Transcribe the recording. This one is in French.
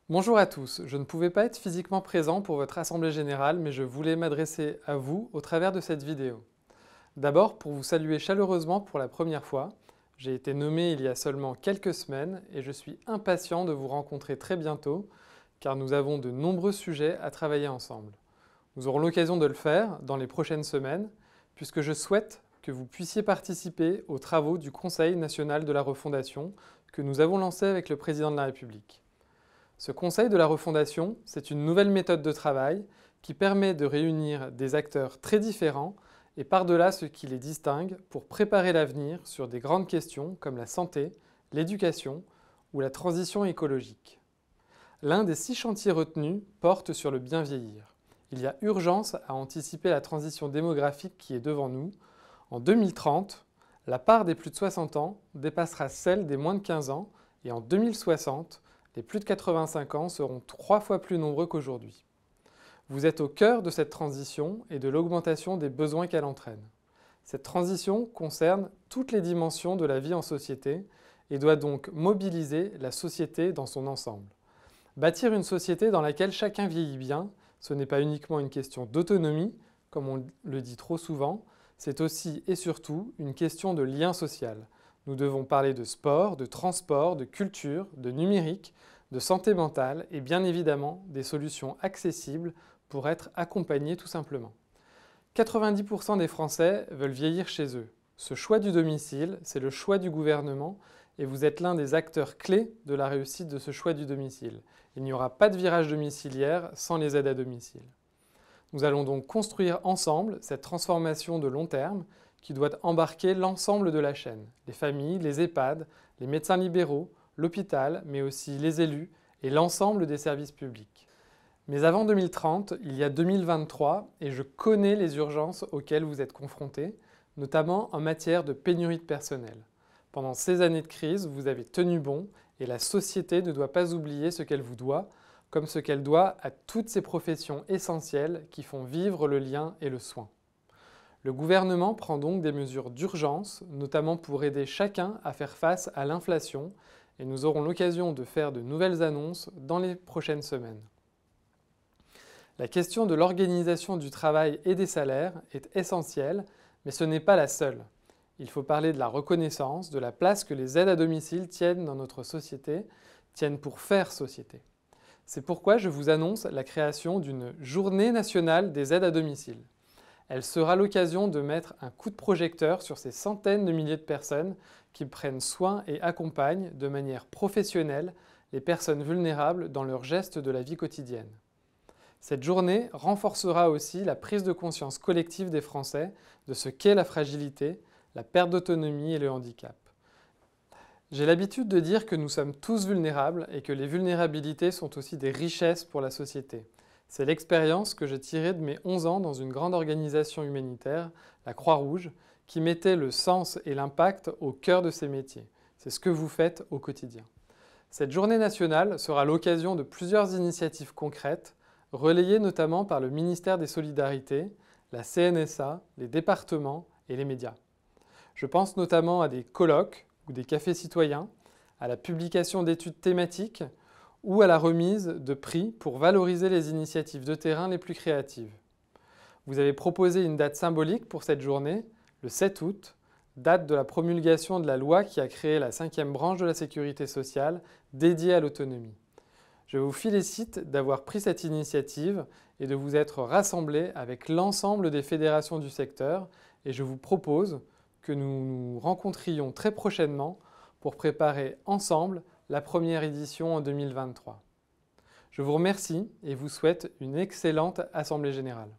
Bonjour à tous, je ne pouvais pas être physiquement présent pour votre assemblée générale, mais je voulais m'adresser à vous au travers de cette vidéo. D'abord, pour vous saluer chaleureusement pour la première fois, j'ai été nommé il y a seulement quelques semaines et je suis impatient de vous rencontrer très bientôt, car nous avons de nombreux sujets à travailler ensemble. Nous aurons l'occasion de le faire dans les prochaines semaines, puisque je souhaite que vous puissiez participer aux travaux du Conseil national de la refondation que nous avons lancé avec le président de la République. Ce Conseil de la refondation, c'est une nouvelle méthode de travail qui permet de réunir des acteurs très différents et par-delà ce qui les distingue pour préparer l'avenir sur des grandes questions comme la santé, l'éducation ou la transition écologique. L'un des 6 chantiers retenus porte sur le bien vieillir. Il y a urgence à anticiper la transition démographique qui est devant nous. En 2030, la part des plus de 60 ans dépassera celle des moins de 15 ans et en 2060, les plus de 85 ans seront 3 fois plus nombreux qu'aujourd'hui. Vous êtes au cœur de cette transition et de l'augmentation des besoins qu'elle entraîne. Cette transition concerne toutes les dimensions de la vie en société et doit donc mobiliser la société dans son ensemble. Bâtir une société dans laquelle chacun vieillit bien, ce n'est pas uniquement une question d'autonomie, comme on le dit trop souvent, c'est aussi et surtout une question de lien social. Nous devons parler de sport, de transport, de culture, de numérique, de santé mentale et bien évidemment des solutions accessibles pour être accompagnés tout simplement. 90% des Français veulent vieillir chez eux. Ce choix du domicile, c'est le choix du gouvernement et vous êtes l'un des acteurs clés de la réussite de ce choix du domicile. Il n'y aura pas de virage domiciliaire sans les aides à domicile. Nous allons donc construire ensemble cette transformation de long terme qui doit embarquer l'ensemble de la chaîne, les familles, les EHPAD, les médecins libéraux, l'hôpital, mais aussi les élus et l'ensemble des services publics. Mais avant 2030, il y a 2023 et je connais les urgences auxquelles vous êtes confrontés, notamment en matière de pénurie de personnel. Pendant ces années de crise, vous avez tenu bon et la société ne doit pas oublier ce qu'elle vous doit, comme ce qu'elle doit à toutes ces professions essentielles qui font vivre le lien et le soin. Le gouvernement prend donc des mesures d'urgence, notamment pour aider chacun à faire face à l'inflation, et nous aurons l'occasion de faire de nouvelles annonces dans les prochaines semaines. La question de l'organisation du travail et des salaires est essentielle, mais ce n'est pas la seule. Il faut parler de la reconnaissance, de la place que les aides à domicile tiennent dans notre société, tiennent pour faire société. C'est pourquoi je vous annonce la création d'une journée nationale des aides à domicile. Elle sera l'occasion de mettre un coup de projecteur sur ces centaines de milliers de personnes qui prennent soin et accompagnent de manière professionnelle les personnes vulnérables dans leurs gestes de la vie quotidienne. Cette journée renforcera aussi la prise de conscience collective des Français de ce qu'est la fragilité, la perte d'autonomie et le handicap. J'ai l'habitude de dire que nous sommes tous vulnérables et que les vulnérabilités sont aussi des richesses pour la société. C'est l'expérience que j'ai tirée de mes 11 ans dans une grande organisation humanitaire, la Croix-Rouge, qui mettait le sens et l'impact au cœur de ses métiers. C'est ce que vous faites au quotidien. Cette journée nationale sera l'occasion de plusieurs initiatives concrètes, relayées notamment par le ministère des Solidarités, la CNSA, les départements et les médias. Je pense notamment à des colloques ou des cafés citoyens, à la publication d'études thématiques ou à la remise de prix pour valoriser les initiatives de terrain les plus créatives. Vous avez proposé une date symbolique pour cette journée, le 7 août, date de la promulgation de la loi qui a créé la 5e branche de la sécurité sociale dédiée à l'autonomie. Je vous félicite d'avoir pris cette initiative et de vous être rassemblés avec l'ensemble des fédérations du secteur et je vous propose que nous nous rencontrions très prochainement pour préparer ensemble la première édition en 2023. Je vous remercie et vous souhaite une excellente Assemblée générale.